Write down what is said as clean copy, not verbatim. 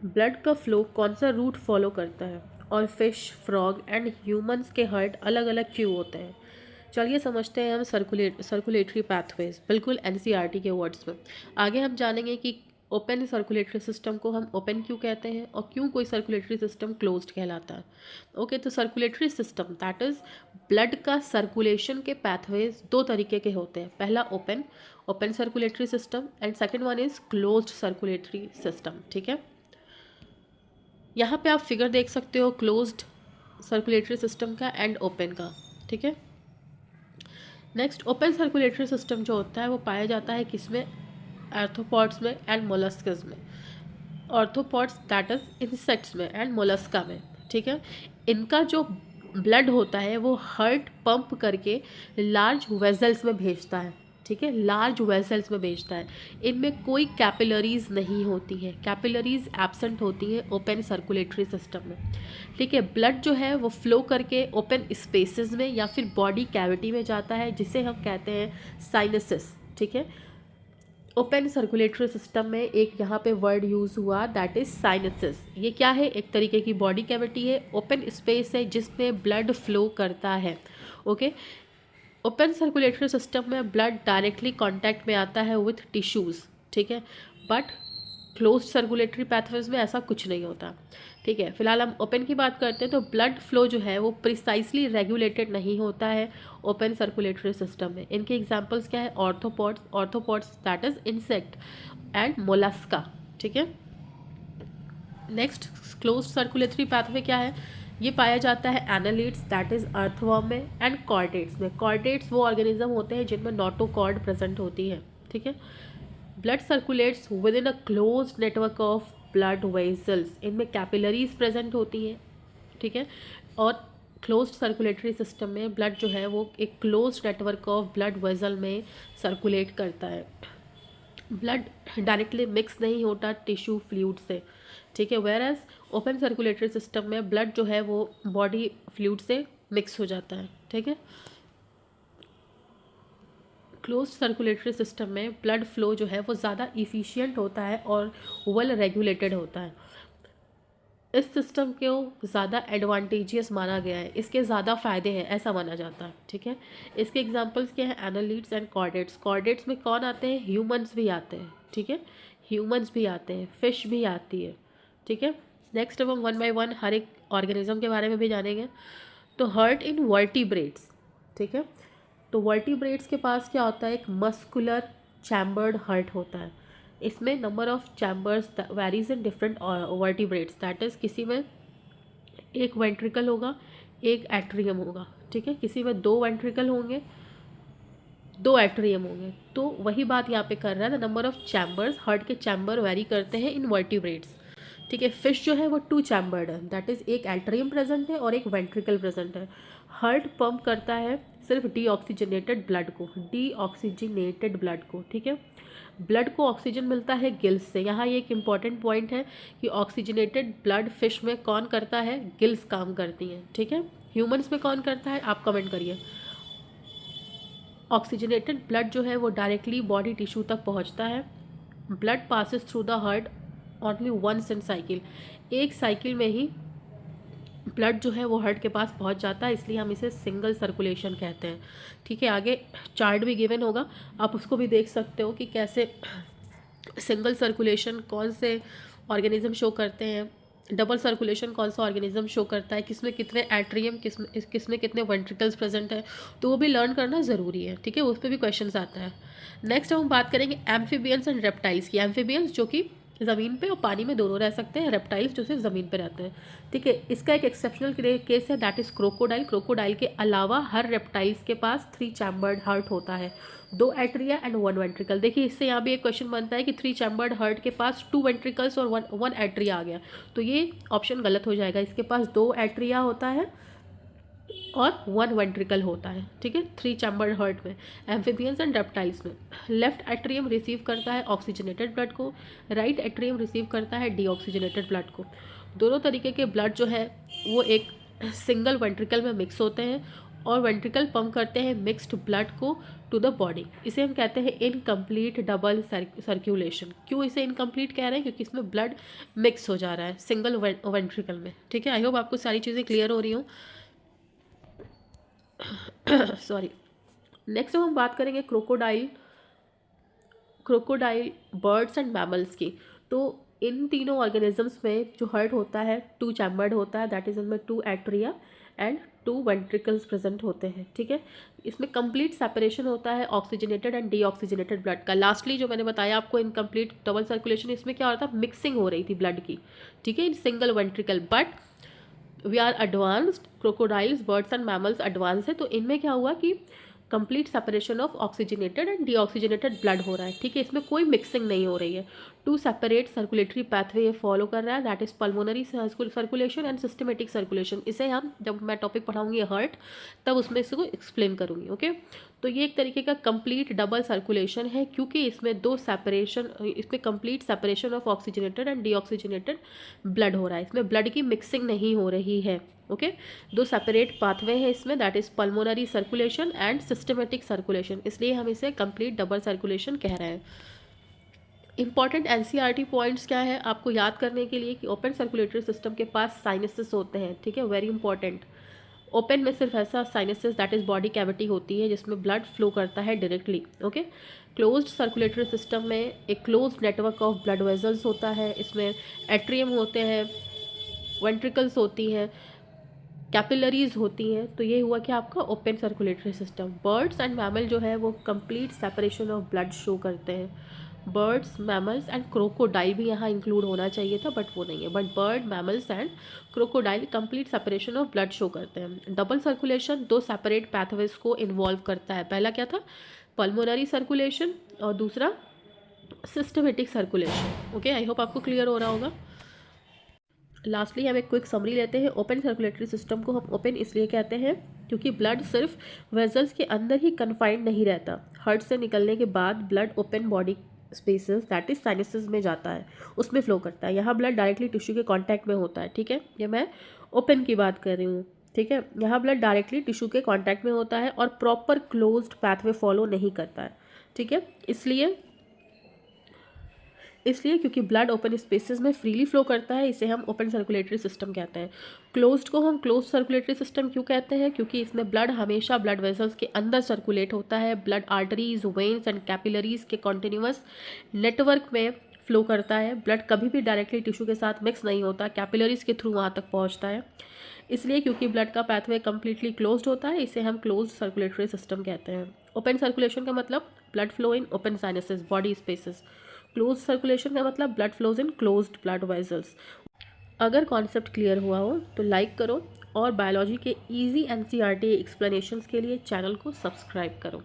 Blood का flow कौन सा रूट फॉलो करता है, और फिश, फ्रॉग एंड ह्यूमंस के हार्ट अलग अलग क्यों होते हैं। चलिए समझते हैं हम सर्कुलेटरी पाथवेज, बिल्कुल एनसीईआरटी के वर्ड्स में। आगे हम जानेंगे कि ओपन सर्कुलेटरी सिस्टम को हम ओपन क्यों कहते हैं और क्यों कोई सर्कुलेटरी सिस्टम क्लोज्ड कहलाता है। ओके, तो circulatory system that is blood का सर्कुलेशन के पाथवेज दो तरीके के होते हैं। पहला open open circulatory system and second one is closed circulatory system. ठीक है, यहाँ पे आप फिगर देख सकते हो क्लोज्ड सर्कुलेटरी सिस्टम का एंड ओपन का। ठीक है, नेक्स्ट ओपन सर्कुलेटरी सिस्टम जो होता है वो पाया जाता है किसमें, आर्थ्रोपॉड्स में एंड मोलस्कस में। आर्थ्रोपॉड्स दैट इज इंसेक्ट्स में एंड मोलस्का में। ठीक है, इनका जो ब्लड होता है वो हार्ट पंप करके लार्ज वेजल्स में भेजता है। ठीक है, लार्ज वेसल्स में भेजता है। इनमें कोई कैपिलरीज नहीं होती है, कैपिलरीज एब्सेंट होती हैं ओपन सर्कुलेटरी सिस्टम में। ठीक है, ब्लड जो है वो फ्लो करके ओपन स्पेसेस में या फिर बॉडी कैविटी में जाता है, जिसे हम कहते हैं साइनसेस। ठीक है, ओपन सर्कुलेटरी सिस्टम में एक यहाँ पे वर्ड यूज़ हुआ दैट इज साइनसेस। ये क्या है, एक तरीके की बॉडी कैविटी है, ओपन स्पेस है जिसमें ब्लड फ्लो करता है। ओके, ओपन सर्कुलेटरी सिस्टम में ब्लड डायरेक्टली कांटेक्ट में आता है विथ टिश्यूज़। ठीक है, बट क्लोज सर्कुलेटरी पैथवेज में ऐसा कुछ नहीं होता। ठीक है, फिलहाल हम ओपन की बात करते हैं तो ब्लड फ्लो जो है वो प्रिसाइसली रेगुलेटेड नहीं होता है ओपन सर्कुलेटरी सिस्टम में। इनके एग्जांपल्स क्या है, arthropods that is insect and mollusca. ठीक है, नेक्स्ट क्लोज सर्कुलेटरी पाथवे क्या है, ये पाया जाता है एनालिड्स दैट इज अर्थवर्म में एंड कॉर्डेट्स में। कॉर्डेट्स वो ऑर्गेनिज्म होते हैं जिनमें नोटोकॉर्ड प्रेजेंट होती है। ठीक है, blood circulates with in a close network of blood vessels, इनमें कैपिलरीज प्रेजेंट होती हैं। ठीक है, और क्लोज सर्कुलेटरी सिस्टम में ब्लड जो है वो एक close network of blood vessel में सर्कुलेट करता है। ब्लड डायरेक्टली मिक्स नहीं होता टिश्यू फ्लूइड से। ठीक है, where as open circulatory system में ब्लड जो है वो बॉडी फ्लूइड से मिक्स हो जाता है। ठीक है, क्लोज सर्कुलेटरी सिस्टम में ब्लड फ्लो जो है वो ज़्यादा इफ़िशियंट होता है और वेल रेगुलेटेड होता है। इस सिस्टम को ज़्यादा एडवांटेजियस माना गया है, इसके ज़्यादा फ़ायदे हैं ऐसा माना जाता है। ठीक है, इसके एग्जांपल्स क्या हैं, एनालिड्स एंड कॉर्डेट्स। कॉर्डेट्स में कौन आते हैं, ह्यूमंस भी आते हैं। ठीक है, ह्यूमंस भी आते हैं, फिश भी आती है। ठीक है, नेक्स्ट अब हम वन बाय वन हर एक ऑर्गेनिज्म के बारे में भी जानेंगे। तो हार्ट इन वर्टिब्रेट्स। ठीक है, तो वर्टिब्रेट्स के पास क्या होता है, एक मस्कुलर चैम्बर्ड हार्ट होता है। इसमें number of chambers varies in different vertebrates that is किसी में एक वेंट्रिकल होगा, एक एट्रियम होगा। ठीक है, किसी में दो वेंट्रिकल होंगे, दो एट्रियम होंगे। तो वही बात यहाँ पे कर रहा है, the number of chambers, heart के चैम्बर वेरी करते हैं इन वर्टिब्रेट्स। ठीक है, फिश जो है वो टू चैम्बर्ड है, दैट इज़ एक एट्रियम प्रेजेंट है और एक वेंट्रिकल प्रेजेंट है। हार्ट पंप करता है सिर्फ डीऑक्सीजनेटेड ब्लड को, डीऑक्सीजनेटेड ब्लड को। ठीक है, ब्लड को ऑक्सीजन मिलता है गिल्स से। यहाँ ये एक इम्पॉर्टेंट पॉइंट है कि ऑक्सीजनेटेड ब्लड फिश में कौन करता है, गिल्स काम करती हैं। ठीक है, ह्यूमंस में कौन करता है, आप कमेंट करिए। ऑक्सीजनेटेड ब्लड जो है वो डायरेक्टली बॉडी टिश्यू तक पहुंचता है। Blood passes through the heart only once in cycle, एक साइकिल में ही ब्लड जो है वो हार्ट के पास पहुंच जाता है, इसलिए हम इसे सिंगल सर्कुलेशन कहते हैं। ठीक है, आगे चार्ट भी गिवन होगा, आप उसको भी देख सकते हो कि कैसे सिंगल सर्कुलेशन कौन से ऑर्गेनिज्म शो करते हैं, डबल सर्कुलेशन कौन सा ऑर्गेनिज्म शो करता है, किसमें कितने एट्रियम, किसमें कितने वेंट्रिकल्स प्रेजेंट है, तो वो भी लर्न करना ज़रूरी है। ठीक है, उस पर भी क्वेश्चन आता है। नेक्स्ट हम बात करेंगे एम्फीबियंस एंड रेप्टाइल्स की। एम्फीबियंस जो कि ज़मीन पे और पानी में दोनों रह सकते हैं, रेप्टाइल्स जो सिर्फ ज़मीन पे रहते हैं। ठीक है, इसका एक एक्सेप्शनल केस है दैट इज़ क्रोकोडाइल। क्रोकोडाइल के अलावा हर रेप्टाइल्स के पास 3 चैम्बर्ड हार्ट होता है, 2 एट्रिया एंड 1 वेंट्रिकल। देखिए, इससे यहाँ भी एक क्वेश्चन बनता है कि 3 चैम्बर्ड हार्ट के पास 2 वेंट्रिकल्स और 1 एट्रिया आ गया, तो ये ऑप्शन गलत हो जाएगा। इसके पास 2 एट्रिया होता है और 1 वेंट्रिकल होता है। ठीक है, 3 चैम्बर्ड हार्ट में, एम्फीबियंस एंड रेप्टाइल्स में। लेफ्ट एट्रियम रिसीव करता है ऑक्सीजनेटेड ब्लड को, राइट एट्रियम रिसीव करता है डीऑक्सीजनेटेड ब्लड को। दोनों तरीके के ब्लड जो है वो एक सिंगल वेंट्रिकल में मिक्स होते हैं और वेंट्रिकल पंप करते हैं मिक्स्ड ब्लड को टू द बॉडी। इसे हम कहते हैं इनकम्प्लीट डबल सर्कुलेशन। क्यों इसे इनकम्प्लीट कह रहे हैं? क्योंकि इसमें ब्लड मिक्स हो जा रहा है सिंगल वेंट्रिकल में। ठीक है, आई होप आपको सारी चीज़ें क्लियर हो रही हूँ। सॉरी। नेक्स्ट हम बात करेंगे क्रोकोडाइल बर्ड्स एंड मैमल्स की। तो इन तीनों ऑर्गेनिजम्स में जो हार्ट होता है 2 चैम्बर्ड होता है, दैट इज इनमें 2 एट्रिया एंड 2 वेंट्रिकल्स प्रेजेंट होते हैं। ठीक है, इसमें कंप्लीट सेपरेशन होता है ऑक्सीजनेटेड एंड डीऑक्सीजनेटेड ब्लड का। लास्टली जो मैंने बताया आपको इनकम्प्लीट डबल सर्कुलेशन, इसमें क्या हो रहा था? मिक्सिंग हो रही थी ब्लड की। ठीक है, in single ventricle. But we are advanced, crocodiles birds and mammals advance है, तो इनमें क्या हुआ कि complete separation of oxygenated and deoxygenated blood हो रहा है। ठीक है, इसमें कोई मिक्सिंग नहीं हो रही है। 2 सेपरेट सर्कुलेटरी पाथवे ये फॉलो कर रहा है, that is pulmonary circulation and systematic circulation. इसे हम जब मैं टॉपिक पढ़ाऊंगी हार्ट तब उसमें इसको एक्सप्लेन करूंगी। ओके, तो ये एक तरीके का कंप्लीट डबल सर्कुलेशन है, क्योंकि इसमें इसमें complete separation of oxygenated and deoxygenated blood हो रहा है। इसमें ब्लड की मिक्सिंग नहीं हो रही है। ओके, 2 सेपरेट पाथवे है इसमें, that is pulmonary circulation and systematic circulation, इसलिए हम इसे कंप्लीट डबल सर्कुलेशन कह रहे हैं। इंपॉर्टेंट एनसीईआरटी पॉइंट्स क्या है आपको याद करने के लिए कि ओपन सर्कुलेटरी सिस्टम के पास साइनसेस होते हैं। ठीक है, वेरी इंपॉर्टेंट। ओपन में सिर्फ ऐसा sinuses that is body cavity होती है जिसमें ब्लड फ्लो करता है directly. Okay, closed circulatory system में एक closed network of blood vessels होता है, इसमें एट्रियम होते हैं, वेंट्रिकल्स होती हैं, कैपिलरीज होती हैं। तो ये हुआ कि आपका open circulatory system. Birds and mammal जो है वो complete separation of blood show करते हैं। बर्ड्स, मैमल्स एंड क्रोकोडाइल भी यहाँ इंक्लूड होना चाहिए था बट वो नहीं है। But bird, mammals and crocodile complete separation of blood show करते हैं। डबल सर्कुलेशन 2 सेपरेट पैथवेज को इन्वॉल्व करता है। पहला क्या था? पल्मोनरी सर्कुलेशन, और दूसरा systematic circulation. Okay, I hope आपको क्लियर हो रहा होगा। लास्टली हम एक क्विक समरी लेते हैं। ओपन सर्कुलेटरी सिस्टम को हम ओपन इसलिए कहते हैं क्योंकि ब्लड सिर्फ वेजल्स के अंदर ही कन्फाइंड नहीं रहता। हार्ट से निकलने के बाद blood open body spaces that is sinuses में जाता है, उसमें फ्लो करता है। यहाँ ब्लड डायरेक्टली टिश्यू के कांटेक्ट में होता है। ठीक है, ये मैं ओपन की बात कर रही हूँ। ठीक है, यहाँ ब्लड डायरेक्टली टिश्यू के कांटेक्ट में होता है और प्रॉपर क्लोज्ड पाथवे फॉलो नहीं करता है। ठीक है, इसलिए क्योंकि ब्लड ओपन स्पेसेस में फ्रीली फ्लो करता है, इसे हम ओपन सर्कुलेटरी सिस्टम कहते हैं। क्लोज्ड को हम क्लोज्ड सर्कुलेटरी सिस्टम क्यों कहते हैं? क्योंकि इसमें ब्लड हमेशा ब्लड वेसल्स के अंदर सर्कुलेट होता है। Blood arteries, veins and capillaries के कॉन्टिन्यूअस नेटवर्क में फ्लो करता है। ब्लड कभी भी डायरेक्टली टिश्यू के साथ मिक्स नहीं होता, कैपिलरीज के थ्रू वहाँ तक पहुँचता है। इसलिए क्योंकि ब्लड का पाथवे कम्प्लीटली क्लोज्ड होता है, इसे हम क्लोज्ड सर्कुलेटरी सिस्टम कहते हैं। ओपन सर्कुलेशन का मतलब blood flow in open sinuses, body spaces. Close circulation का मतलब blood flows in closed blood vessels. अगर कॉन्सेप्ट क्लियर हुआ हो तो लाइक करो और बायोलॉजी के इजी एनसीईआरटी एक्सप्लेनेशंस के लिए चैनल को सब्सक्राइब करो।